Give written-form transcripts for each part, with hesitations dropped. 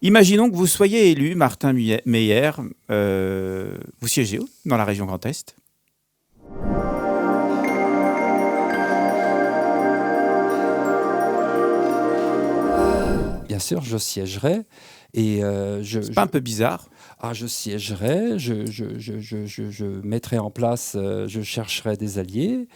Imaginons que vous soyez élu, Martin Meyer, vous siégez dans la région Grand Est. Bien sûr, je siégerai. Et c'est pas un peu bizarre? Je siégerai, je mettrai en place, je chercherai des alliés,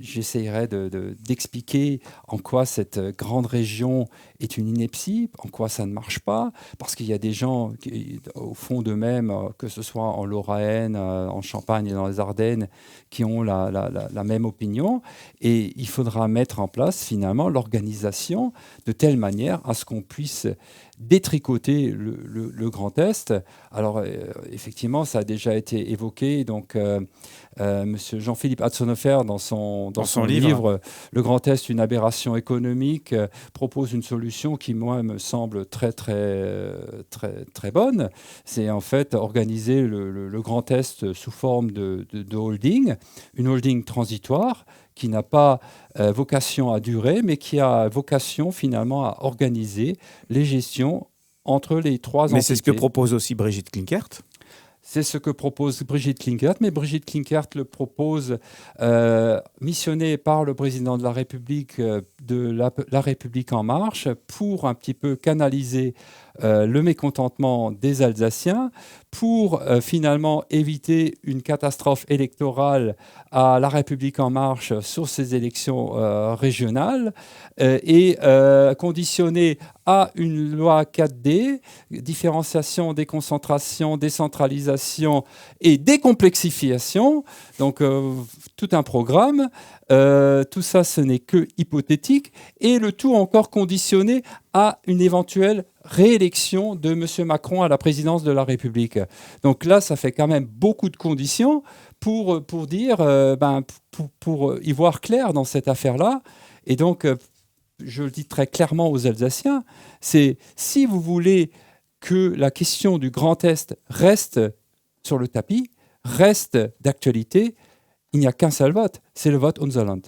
j'essayerai d'expliquer en quoi cette grande région est une ineptie, en quoi ça ne marche pas, parce qu'il y a des gens qui, au fond d'eux-mêmes, que ce soit en Lorraine, en Champagne et dans les Ardennes, qui ont la même opinion, et il faudra mettre en place finalement l'organisation de telle manière à ce qu'on puisse détricoter le Grand Est. Alors, effectivement, ça a déjà été évoqué. Donc, Monsieur Jean-Philippe Hatzonhofer, dans son livre « Le Grand Est, une aberration économique », propose une solution qui, moi, me semble très bonne. C'est en fait organiser le Grand Est sous forme de holding, une holding transitoire qui n'a pas vocation à durer, mais qui a vocation finalement à organiser les gestions entre les trois entités. Mais c'est ce que propose aussi Brigitte Klinkert. C'est ce que propose Brigitte Klinkert, mais Brigitte Klinkert le propose missionné par le président de la République de la République En Marche pour un petit peu canaliser le mécontentement des Alsaciens, pour finalement éviter une catastrophe électorale à la République En Marche sur ces élections régionales et conditionner à une loi 4D, différenciation, déconcentration, décentralisation et décomplexification, donc tout un programme. Tout ça, ce n'est que hypothétique, et le tout encore conditionné à une éventuelle réélection de M. Macron à la présidence de la République. Donc là, ça fait quand même beaucoup de conditions pour dire, pour y voir clair dans cette affaire-là. Et donc, je le dis très clairement aux Alsaciens, c'est si vous voulez que la question du Grand Est reste sur le tapis, reste d'actualité, il n'y a qu'un seul vote, c'est le vote Unser Land.